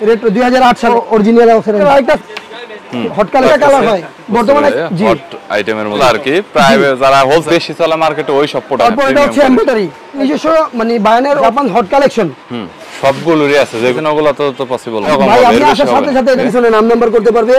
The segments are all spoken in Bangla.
রেট্রো 2008 সাল অরিজিনাল অফার একটা হট কালার হয় বর্তমানে হট আইটেমের মধ্যে আর কি প্রায় যারা হোলসেল বেশি চলে মার্কেটে ওই সব প্রোডাক্ট তারপর এটা হচ্ছে এমব্রয়ডারি নিজস্ব মানে বায়ানের জাপান হট কালেকশন সবগুলোরই আছে যেখানে ওগুলো তো পসিবল না ভাই আপনি আসার সাথে সাথে এটা পিছনে নাম নাম্বার করতে পারবে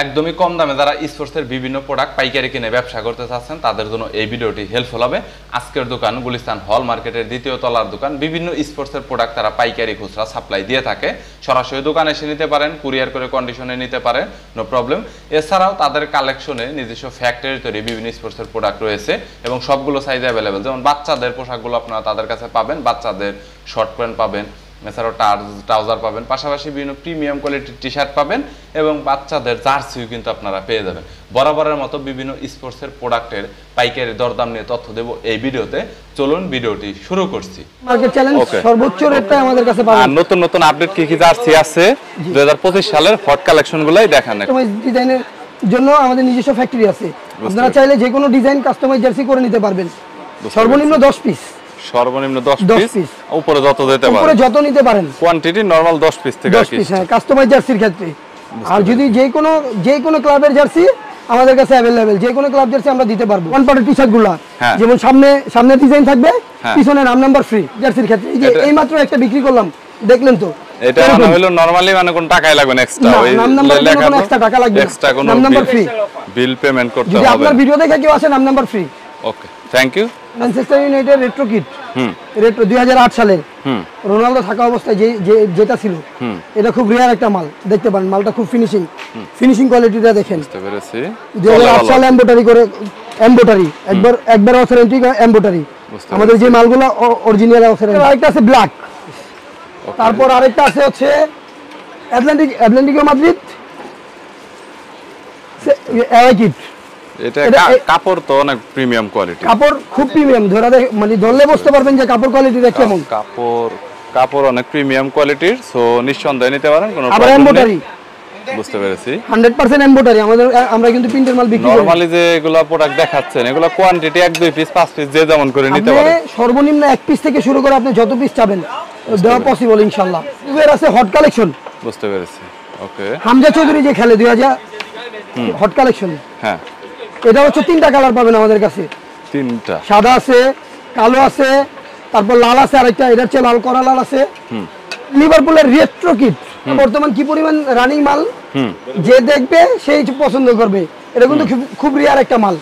একদমই কম দামে যারা স্পোর্টসের বিভিন্ন প্রোডাক্ট পাইকারি কিনে ব্যবসা করতে চাচ্ছেন তাদের জন্য এই ভিডিওটি হেল্পফুল হবে। আজকের দোকান গুলিস্তান হল মার্কেটের দ্বিতীয় তলার দোকান। বিভিন্ন স্পোর্টসের প্রোডাক্ট তারা পাইকারি খুচরা সাপ্লাই দিয়ে থাকে। সরাসরি দোকানে এসে নিতে পারেন, কুরিয়ার করে কন্ডিশনে নিতে পারেন, নো প্রবলেম। এছাড়াও তাদের কালেকশনে নিজস্ব ফ্যাক্টরি তৈরি বিভিন্ন স্পোর্টসের প্রোডাক্ট রয়েছে এবং সবগুলো সাইজে অ্যাভেলেবেল। যেমন বাচ্চাদের পোশাকগুলো আপনারা তাদের কাছে পাবেন, বাচ্চাদের শর্ট প্যান্ট পাবেন, এছাড়াও ট্রাউজার পাবেন, পাশাপাশি বিভিন্ন প্রিমিয়াম কোয়ালিটির টি শার্ট পাবেন এবং বাচ্চাদের জার্সিও কিন্তু আপনারা পেয়ে যাবেন। বরাবরের মতো বিভিন্ন স্পোর্টসের প্রোডাক্টের পাইকারি দরদাম নিয়ে তথ্য দেব এই ভিডিওতে। চলুন ভিডিওটি শুরু করছি। মার্কেট চ্যালেঞ্জ সর্বোচ্চ রেটটা আমাদের কাছে পাবেন। আর নতুন নতুন আপডেট কি জার্সি আছে 2025 সালের হট কালেকশনগুলাই দেখান। কাস্টমাইজ ডিজাইনের জন্য আমাদের নিজস্ব ফ্যাক্টরি আছে। আপনারা চাইলে যে কোনো ডিজাইন কাস্টমাইজ জার্সি করে নিতে পারবেন। সর্বনিম্ন 10 পিস, সর্বনিম্ন 10 পিস, উপরে যত দিতে পারেন, উপরে যত নিতে পারেন। কোয়ান্টিটি নরমাল 10 পিস থেকে 10 পিস হ্যাঁ কাস্টমাইজ জার্সির ক্ষেত্রে। আর যদি যে কোনো ক্লাবের জার্সি আমাদের কাছে अवेलेबल, যে কোনো ক্লাব জার্সি আমরা দিতে পারবো। ওয়ান পার্টের টি-শার্টগুলো যেমন সামনে ডিজাইন থাকবে, পিছনে নাম নাম্বার ফ্রি জার্সির ক্ষেত্রে। এই যে এই মাত্র একটা বিক্রি করলাম, দেখলেন তো? এটা মানে হলো নরমালি মানে কোন টাকাই লাগবে না এক্সট্রা, ওই নাম নাম্বার কোনো এক্সট্রা টাকা লাগবে না, এক্সট্রা কোনো নাম নাম্বার ফ্রি, বিল পেমেন্ট করতে হবে। যদি আপনার ভিডিও দেখে কেউ আসে নাম number free. Okay, thank you. Manchester United retro kit, retro 2008 সালের রোনালদো থাকা অবস্থায় যেটা ছিল, এটা খুব রিয়ার একটা মাল। দেখতে পারেন মালটা খুব ফিনিশিং কোয়ালিটিটা দেখেন। বুঝতে পেরেছি। 2008 সালে এমব্রয়ডারি একবার অথেন্টিক এমব্রয়ডারি। আমাদের যে মালগুলো অরিজিনাল অথেন্টিক। আরেকটা আছে ব্ল্যাক, তারপর আরেকটা আছে হচ্ছে অ্যাটলেন্টিকো মাদ্রিদ কিট। এটা কাপড় তো অনেক প্রিমিয়াম কোয়ালিটি, কাপড় খুব প্রিমিয়াম, মানে ধরলে বুঝতে পারবেন যে কাপড় কোয়ালিটিটা কেমন। কাপড় অনেক প্রিমিয়াম কোয়ালিটির, সো নিঃসন্দেহে নিতে পারেন, কোনো আবার এমব্রয়ডারি। বুঝতে পেরেছি। 100% এমব্রয়ডারি। আমরা কিন্তু প্রিন্টের মাল বিক্রি করি। নরমালি যে এগুলা প্রোডাক্ট দেখাচ্ছেন এগুলা কোয়ান্টিটি 1-2 পিস 5 পিস যে যেমন করে নিতে পারেন। সর্বনিম্ন 1 পিস থেকে শুরু করে আপনি যত পিস চাবেন দেওয়া পসিবল ইনশাআল্লাহ। এর আছে হট কালেকশন। বুঝতে পেরেছি। ওকে, হামজা চৌধুরী যে খেলে 2000 হট কালেকশন। হ্যাঁ, এটা হচ্ছে 3টা কালার পাবেন আমাদের কাছে। 3টা, সাদা আছে, কালো আছে, তারপর লাল আছে, আরেকটা এটা হচ্ছে লাল করা লাল আছে। লিভারপুলের রেট্রো কিট বর্তমান কি পরিমাণ রানিং মাল, যে দেখবে সেই পছন্দ করবে। এটা কিন্তু খুব রিয়ার একটা মাল,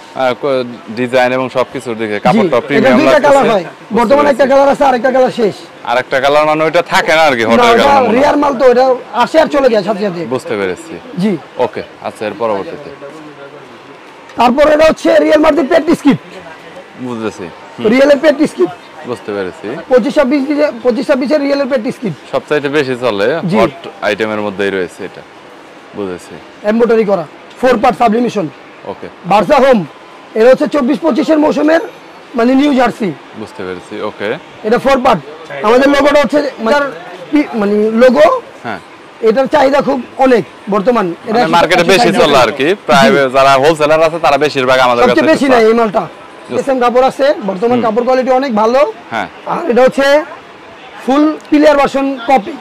ডিজাইন এবং সবকিছু দেখে কাপড়টা প্রিমিয়াম লাগছে। 2টা কালার হয় বর্তমানে, একটা কালার আছে, আরেকটা কালার শেষ। আরেকটা কালার মানে ওটা থাকে না আর কি, হট কালার রিয়ার মাল তো, এটা আসে আর চলে যায় সাথে সাথে। বুঝতে পেরেছি। জি ওকে, আচ্ছা, এর পরবর্তীতে তারপর এটা হচ্ছে রিয়েল মাদ্রিদ প্র্যাকটিস কিট। বুঝতেছি, রিয়েলের প্র্যাকটিস কিট। বুঝতে পেরেছি। 25-26 এর রিয়েলের প্র্যাকটিস কিট সবচাইতে বেশি চলে হট আইটেমের মধ্যেই রয়েছে এটা। বুঝেছি। এমব্রয়ডারি করা 4 পার্ট সাবলিমেশন। ওকে, বার্সা হোম, এটা হচ্ছে 24-25 এর মৌসুমের মানে নিউ জার্সি। বুঝতে পেরেছি। ওকে, এটা 4 পার্ট। আমাদের লোগোটা হচ্ছে মানে লোগো, হ্যাঁ, এটার চাহিদা খুব অনেক বর্তমান। এটা মার্কেটে বেশি চলে আর কি, প্রায় যারা হোলসেলার আছে তারা বেশিরভাগ আমাদের কাছে। সবচেয়ে বেশি না এই মালটা। এসএম কাপড় আছে বর্তমান, কাপড় কোয়ালিটি অনেক ভালো। হ্যাঁ, আর এটা হচ্ছে ফুল প্লেয়ার ভার্সন কপি।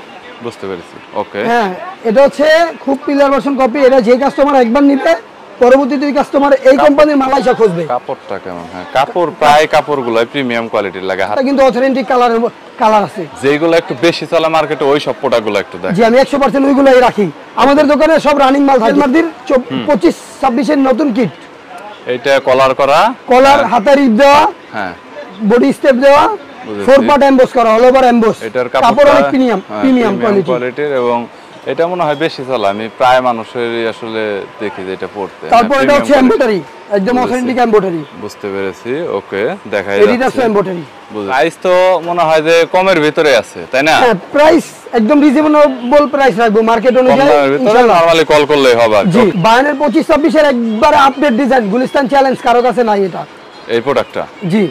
বুঝতে পেরেছি। ওকে, হ্যাঁ, এটা হচ্ছে খুব প্লেয়ার ভার্সন কপি। এটা যে কাস্টমার একবার নিবে পরবর্তীতে ওই কাস্টমার এই কোম্পানির মাল আইসা খুঁজবে। কাপড়টা কেমন? হ্যাঁ, কাপড় প্রায় কাপড়গুলো প্রিমিয়াম কোয়ালিটির লাগে। এটা কিন্তু অথেন্টিক কালার আছে, যেগুলো একটু বেশি চলে মার্কেটে, ওই সব প্রোডাক্টগুলো একটু দেখ। জি, আমি 100% ওইগুলাই রাখি আমাদের দোকানে। সব রানিং মাল থাকে। মাদ্রিদ 25-26 এর নতুন কিট। এটা কলার করা, কলার হাতে রিপ দেওয়া, হ্যাঁ, বডি স্টেপ দেওয়া, 4 পার্ট এমবোস করা, অল ওভার এমবোস। এটার কাপড় অনেক প্রিমিয়াম কোয়ালিটির এবং এটা মনে হয় বেশি চলে। আমি প্রায় মানুষেরই আসলে দেখি যে এটা পড়তে। তারপর এটা হচ্ছে এমব্রয়ডারি, একদম অথেন্টিক এমব্রয়ডারি। বুঝতে পেরেছি। ওকে, দেখাই এডিডাস এমব্রয়ডারি। প্রাইস তো মনে হয় যে কমের ভিতরে আছে, তাই না? হ্যাঁ, প্রাইস একদম রিজনেবল প্রাইস রাখবো মার্কেট অনুযায়ী। ইনশাআল্লাহ নরমালি কল করলেই হবে। জি, বায়ানের 25-26 এর একবারে আপডেট ডিজাইন গুলিস্তান চ্যালেঞ্জ কারো কাছে নাই এটা, এই প্রোডাক্টটা। জি,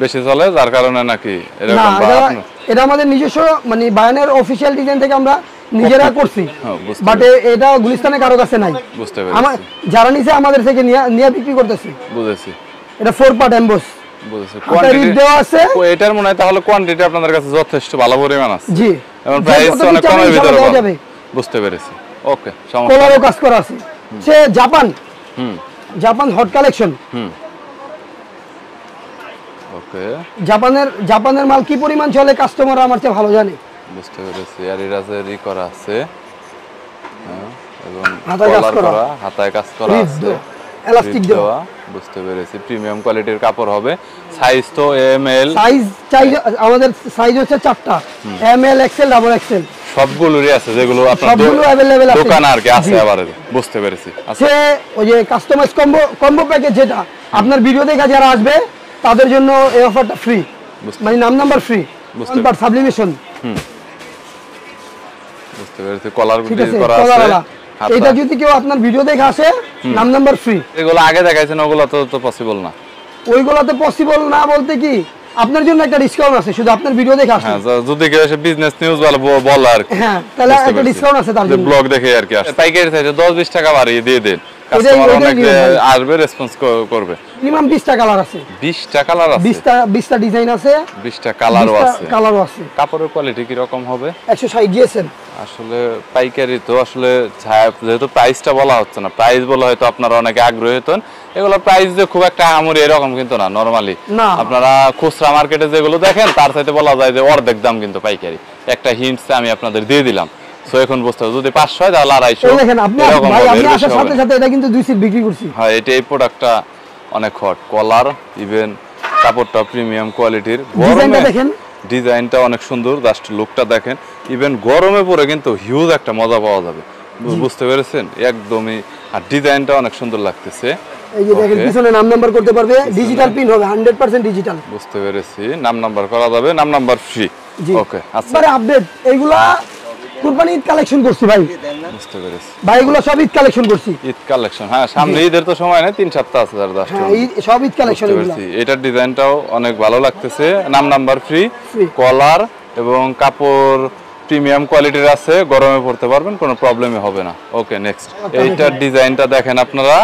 বেশি চলে যার কারণে নাকি এরকম? এটা আমাদের নিজস্ব মানে বায়ানের অফিশিয়াল ডিজাইন থেকে আমরা নিজেরা করছি, বাট এটা গুলিস্তানে কারো কাছে নাই। বুঝতে পেরেছি। যারা নিছে আমাদের থেকে নিয়ে বিক্রি করতেছি। বুঝেছি। এটা 4 পার্ট এমবোস। বুঝেছি। কোয়ান্টিটি দেওয়া আছে। এটার মনে হয় তাহলে কোয়ান্টিটি আপনাদের কাছে যথেষ্ট ভালো পরিমাণ আছে। জি, এবং প্রাইস অনেক কমের ভিতরে পাওয়া যাবে। বুঝতে পেরেছি। ওকে, কলারও কাজ করা আছে। সে জাপান হট কালেকশন। ওকে, জাপানের মাল কি পরিমাণ চলে কাস্টমার আমার চেয়ে ভালো জানে। বুঝতে পেরেছি। আর এরাজেরই করা আছে, এবং হাতায় কাজ করা, হাতায় কাজ করা আছে, এলাস্টিক দেওয়া। বুঝতে পেরেছি। প্রিমিয়াম কোয়ালিটির কাপড় হবে। সাইজ তো এম এল, আমাদের সাইজ হচ্ছে 4টা, M L, XL, double XL সবগুলোরই আছে, যেগুলো আপনার সবগুলো अवेलेबल আছে দোকানে আর কি আছে। আবার বুঝতে পেরেছি। আচ্ছা, ওই যে কাস্টমাইজ কম্বো প্যাকেজ, যেটা আপনার ভিডিও দেখা যারা আসবে তাদের জন্য এই অফারটা ফ্রি, মানে নাম্বার ফ্রি, বাট সাবলিমেশন। বুঝতে পেরেছি। কলার করা আছে। এটা যদি কেউ আপনার ভিডিও দেখে আসে, নাম্বার ফ্রি। এগুলো আগে দেখাইছেন, ওগুলো তো পসিবল না। ওইগুলো তো পসিবল না বলতে কি, আপনার জন্য একটা ডিসকাউন্ট আছে, শুধু আপনার ভিডিও দেখে আসে। হ্যাঁ, যদি কেউ এসে বিজনেস নিউজ বলে আর কি, হ্যাঁ, তাহলে একটা ডিসকাউন্ট আছে তার জন্য। ব্লগ দেখে আর কি আসে। পাইকারি চাইছে 10-20 টাকা বাড়িয়ে দিয়ে দেন, কাস্টমার অনেক আসবে, রেসপন্স করবে। মিনিমাম 20টা কালার আছে। 20টা কালার আছে, 20টা ডিজাইন আছে, 20টা কালারও আছে। কাপড়ের কোয়ালিটি কি রকম হবে? 160 জিএসএম। আসলে পাইকারি তো আসলে যেহেতু প্রাইসটা বলা হচ্ছে না, প্রাইস বলা হয়তো আপনারা অনেকে আগ্রহী হতেন। এগুলো প্রাইস যে খুব একটা আমরি এরকম কিন্তু না। নরমালি আপনারা খুচরা মার্কেটে যেগুলো দেখেন তার সাথে বলা যায় যে অর্ধেক দাম কিন্তু পাইকারি। একটা হিন্টস আমি আপনাদের দিয়ে দিলাম। সো এখন বুঝতে হবে, যদি 500 হয় তাহলে 250। দেখেন আপনি ভাই, আমি আসার সাথে সাথে এটা কিন্তু 2 সিট বিক্রি করছি। হ্যাঁ, এই প্রোডাক্টটা অনেক হট। কলার, ইভেন কাপড়টা প্রিমিয়াম কোয়ালিটির। ডিজাইনটা দেখেন, ডিজাইনটা অনেক সুন্দর, জাস্ট লুকটা দেখেন। ইভেন গরমে পরে কিন্তু হিউজ একটা মজা পাওয়া যাবে, বুঝতে পেরেছেন একদমই। আর ডিজাইনটা অনেক সুন্দর লাগতেছে। এই যে দেখেন, পিছনে নাম্বার করতে পারবে, ডিজিটাল প্রিন্ট হবে, 100% ডিজিটাল। বুঝতে পেরেছি। নাম্বার করা যাবে, নাম্বার ফ্রি। ওকে, আচ্ছা, মানে আপডেট এইগুলা কুরবানি ঈদ কালেকশন করছি ভাই। বুঝতে পেরেছি ভাই, এগুলো সব ঈদ কালেকশন করছি। ঈদ কালেকশন, হ্যাঁ, সামনে ঈদের তো সময় নেই, 3 সপ্তাহ আছে। হ্যাঁ, সব ঈদ কালেকশন এগুলো। এটার ডিজাইনটাও অনেক ভালো লাগতেছে। নাম্বার ফ্রি, কলার এবং কাপড় প্রিমিয়াম কোয়ালিটির আছে, গরমে পড়তে পারবেন, কোনো প্রবলেমই হবে না। ওকে, নেক্সট। এইটার ডিজাইনটা দেখেন আপনারা,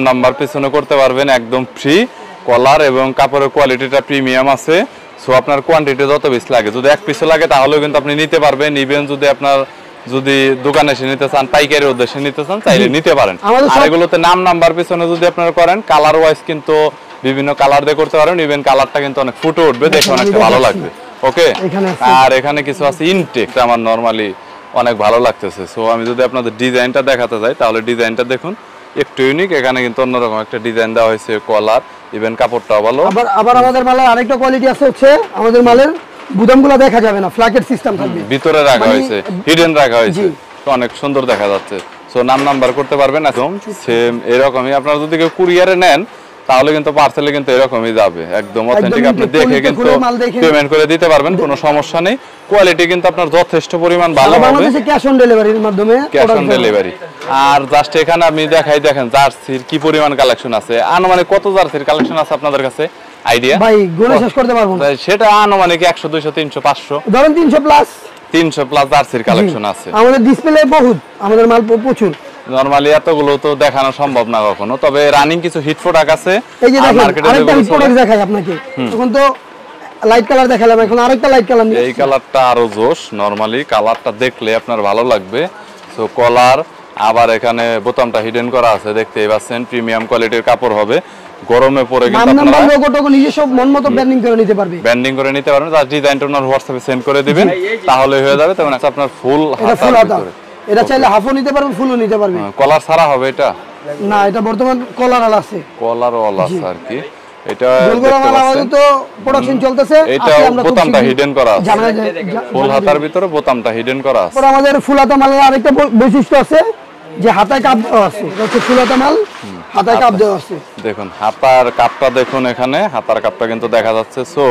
নাম্বার পিছনে করতে পারবেন, একদম ফ্রি। কলার এবং কাপড়ের কোয়ালিটিটা প্রিমিয়াম আছে। সো আপনার কোয়ান্টিটি যত বেশি লাগে, যদি 1 পিসও লাগে তাহলেও কিন্তু আপনি নিতে পারবেন। ইভেন যদি দোকানে এসে নিতে চান, পাইকারি উদ্দেশ্যে নিতে চান, চাইলে নিতে পারেন। আর এগুলোতে নাম্বার পিছনে যদি আপনারা করেন, কালার ওয়াইজ কিন্তু বিভিন্ন কালার দিয়ে করতে পারেন। ইভেন কালারটা কিন্তু অনেক ফুটে উঠবে, দেখে অনেকটা ভালো লাগবে। ওকে, আর এখানে কিছু আছে ইনটেক, আমার নরমালি অনেক ভালো লাগতেছে। সো আমি যদি আপনাদের ডিজাইনটা দেখাতে যাই, তাহলে ডিজাইনটা দেখুন, একটু ইউনিক। এখানে কিন্তু অন্যরকম একটা ডিজাইন দেওয়া হয়েছে, কলার, ইভেন কাপড়টাও ভালো। আবার আমাদের মালের আরেকটা কোয়ালিটি আছে, হচ্ছে আমাদের মালের গুদামগুলো দেখা যাবে না, ফ্ল্যাকেট সিস্টেম থাকবে, ভিতরে রাখা হয়েছে, হিডেন রাখা হয়েছে, অনেক সুন্দর দেখা যাচ্ছে। সো নাম্বার করতে পারবেন, একদম সেম এরকমই। আপনারা যদি কেউ কুরিয়ারে নেন, তাহলে কিন্তু পার্সেলে কিন্তু এরকমই যাবে, একদম অথেন্টিক। আপনি দেখে কিন্তু পেমেন্ট করে দিতে পারবেন, কোনো সমস্যা নেই। কোয়ালিটি কিন্তু আপনার যথেষ্ট পরিমাণ ভালো হবে। বাংলাদেশে ক্যাশ অন ডেলিভারির মাধ্যমে, ক্যাশ অন ডেলিভারি। আর জাস্ট এখানে আমি দেখেন জার্সির কি পরিমাণ কালেকশন আছে। আনুমানিক কত জার্সির কালেকশন আছে আপনাদের কাছে আইডিয়া? ভাই গুণে শেষ করতে পারবো না। সেটা আনুমানিক 100, 200, 300, 500, ধরেন 300 প্লাস। 300 প্লাস জার্সির কালেকশন আছে আমাদের ডিসপ্লে বহুত, আমাদের মাল প্রচুর। নরমালি এতগুলো তো দেখানো সম্ভব না কখনো, তবে রানিং কিছু হিট প্রোডাক্ট আছে। এই যে দেখেন, আরেকটা হিট প্রোডাক্ট দেখাই আপনাকে। এখন তো লাইট কালার দেখালাম, এখন আরেকটা লাইট কালার নিয়ে। এই কালারটা আরো জোশ, নরমালি কালারটা দেখলে আপনার ভালো লাগবে। সো কলার, আবার এখানে বোতামটা হিডেন করা আছে, দেখতেই পাচ্ছেন। প্রিমিয়াম কোয়ালিটির কাপড় হবে, গরমে পরে কিন্তু আপনারা লোগোটাকে নিজস্ব মনমতো ব্র্যান্ডিং করে নিতে পারবে, ব্র্যান্ডিং করে নিতে পারবেন। তার ডিজাইনটা ওনার হোয়াটসঅ্যাপে সেন্ড করে দিবেন, তাহলে হয়ে যাবে। তখন আপনার ফুল হাতা, এটা চাইলে হাফও নিতে পারবেন, ফুলও নিতে পারবেন। কলার ছাড়া হবে এটা? না, এটা বর্তমান কলার আলা আছে, কলার ওয়ালা আছে আর কি। এটা আমাদের তো প্রোডাকশন চলতেছে। এটা বোতামটা হিডেন করা আছে, ফুল হাতার ভিতরে বোতামটা হিডেন করা আছে। পরে আমাদের ফুল হাতা মালের আরেকটা বৈশিষ্ট্য আছে, যে হাতায় কাপ দেওয়া আছে। এটা হচ্ছে ফুল হাতা মাল, হাতায় কাপ দেওয়া আছে। দেখুন হাতার কাপটা দেখুন, এখানে হাতার কাপটা কিন্তু দেখা যাচ্ছে। So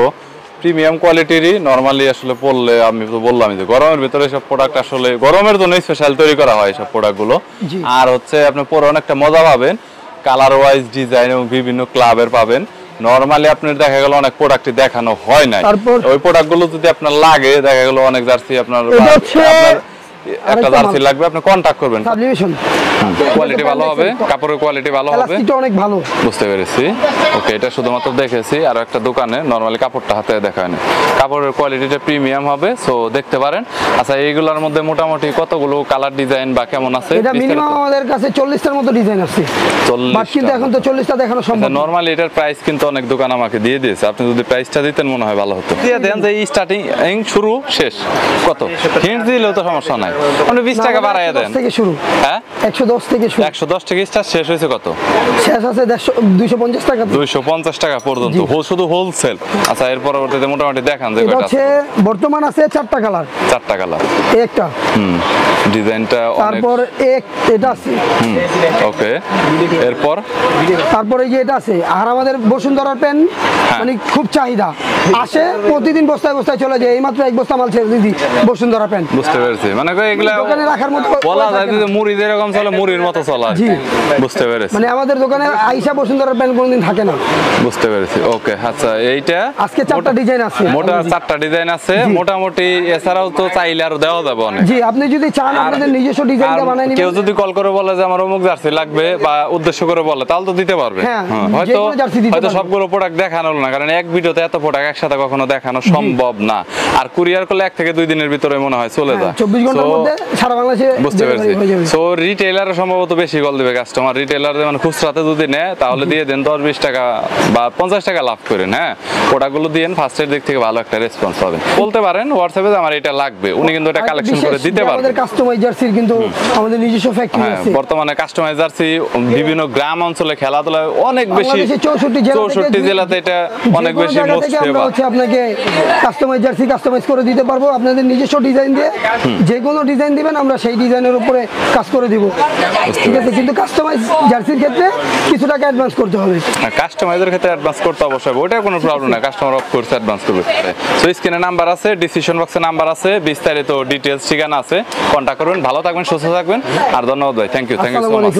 premium কোয়ালিটিরই। নরমালি আসলে পড়লে আমি তো বললাম যে গরমের ভিতরে সব প্রোডাক্ট আসলে গরমের জন্য স্পেশাল তৈরি করা হয় সব প্রোডাক্টগুলো। আর হচ্ছে আপনি পরে অনেকটা মজা পাবেন, কালার ওয়াইজ ডিজাইন এবং বিভিন্ন ক্লাবের পাবেন। নরমালি আপনার দেখা গেল অনেক প্রোডাক্টই দেখানো হয় না, ওই প্রোডাক্টগুলো যদি আপনার লাগে, দেখা গেল অনেক জার্সি আপনার একটা জার্সি লাগবে আপনি কন্টাক্ট করবেন। সাবলিমেশন কোয়ালিটি ভালো হবে, কাপড়ের কোয়ালিটি ভালো হবে, এলাস্টিকটা অনেক ভালো। বুঝতে পেরেছি। ওকে, এটা শুধুমাত্র দেখেছি, আর একটা দোকানে নরমালি কাপড়টা হাতে দেখায় না, কাপড়ের কোয়ালিটিটা প্রিমিয়াম হবে, সো দেখতে পারেন। আচ্ছা, এইগুলোর মধ্যে মোটামুটি কতগুলো কালার ডিজাইন বা কেমন আছে? এটা মিনিমাম আমাদের কাছে 40টার মতো ডিজাইন আছে, 40 কিন্তু এখন তো 40টা দেখানো সম্ভব না। নরমালি এটার প্রাইস কিন্তু অনেক দোকান আমাকে দিয়ে দিয়েছে, আপনি যদি প্রাইসটা দিতেন মনে হয় ভালো হতো। দিয়ে দেন যে এই স্টার্টিং শুরু শেষ কত, হিন্ট দিলেও তো সমস্যা নাই, আপনি 20 টাকা বাড়াইয়া দেন। 110 থেকে শুরু, হ্যাঁ 110 থেকে শুরু, 110 থেকে স্টার্ট, শেষ হয়েছে কত? শেষ আছে 250 টাকা, 250 টাকা পর্যন্ত, শুধু হোলসেল। আচ্ছা, এর পরবর্তীতে মোটামুটি দেখান যে এটা হচ্ছে বর্তমান আছে 4টা কালার, 4টা কালার, একটা ডিজাইনটা অনেক। তারপর এটা আছে, ওকে, এরপর তারপর এই যে এটা আছে। আর আমাদের বসুন্ধরার পেন মানে খুব চাহিদা, আসে প্রতিদিন বস্তায় বস্তায় চলে যায়, এইমাত্র এক বস্তা মাল ছেড়ে দিদি বসুন্ধরা পেন। বুঝতে পেরেছি, মানে এগুলা দোকানে রাখার মতো বলা যায় যে মুড়ি যেরকম চলে মুড়ির মতো চলে। জি, বুঝতে পেরেছি, মানে আমাদের দোকানে আইসা বসুন্ধরার পেন কোনোদিন থাকে না। বুঝতে পেরেছি। ওকে, আচ্ছা, এইটা আজকে 4টা ডিজাইন আছে, মোটা 4টা ডিজাইন আছে মোটামুটি, এছাড়াও তো চাইলে আর দেওয়া যাবে অনেক। জি, আপনি যদি চান আপনাদের নিজস্ব ডিজাইনটা বানাই নিবেন। কেউ যদি কল করে বলে যে আমার অমুক জার্সি লাগবে বা উদ্দেশ্য করে বলে, তাহলে তো দিতে পারবে। হ্যাঁ, হয়তো সবগুলো প্রোডাক্ট দেখানো হলো না, কারণ এক ভিডিওতে এত প্রোডাক্ট একসাথে কখনো দেখানো সম্ভব না, আর কুরিয়ার করলে 1 থেকে 2 দিনের ভিতরে মনে হয় চলে যায়, 24 ঘন্টার মধ্যে সারা বাংলাদেশে। বুঝতে পেরেছি। সো রিটেইলার সম্ভবত বেশি কল দিবে কাস্টমার, রিটেইলার মানে খুচরাতে যদি নেয় তাহলে দিয়ে দেন 10-20 টাকা বা 50 টাকা লাভ করেন। হ্যাঁ, প্রোডাক্টগুলো দিয়েন, ফার্স্টের দিক থেকে ভালো একটা রেসপন্স পাবেন। বলতে পারেন হোয়াটসঅ্যাপে যে আমার এটা লাগবে, উনি কিন্তু এটা কালেকশন করে দিতে পারবেন। আমাদের কাস্টমাইজ জার্সির কিন্তু আমাদের নিজস্ব ফ্যাক্টরি আছে। বর্তমানে কাস্টমাইজ জার্সি বিভিন্ন গ্রাম অঞ্চলে খেলাধুলায় অনেক বেশি, 64 জেলাতে এটা অনেক বেশি মোস্ট ফেভার। হচ্ছে আপনাকে কাস্টমাইজ জার্সি কাস্টমাইজ করে দিতে পারবো, আপনাদের নিজস্ব ডিজাইন দিয়ে যে কোনো ডিজাইন দিবেন আমরা সেই ডিজাইনের উপরে কাজ করে দিব, ঠিক আছে। কিন্তু কাস্টমাইজ জার্সির ক্ষেত্রে কিছু টাকা অ্যাডভান্স করতে হবে। কাস্টমাইজের ক্ষেত্রে অ্যাডভান্স করতে অবশ্যই, ওটা কোনো প্রবলেম না, কাস্টমার অফ কোর্স অ্যাডভান্স করবে। সো স্ক্রিনে নাম্বার আছে, ডিসক্রিপশন বক্সে নাম্বার আছে, বিস্তারিত ডিটেইলস ঠিকানা আছে, কন্টাক্ট করবেন। ভালো থাকবেন, সুস্থ থাকবেন, আর ধন্যবাদ ভাই, থ্যাংক ইউ সো মাচ।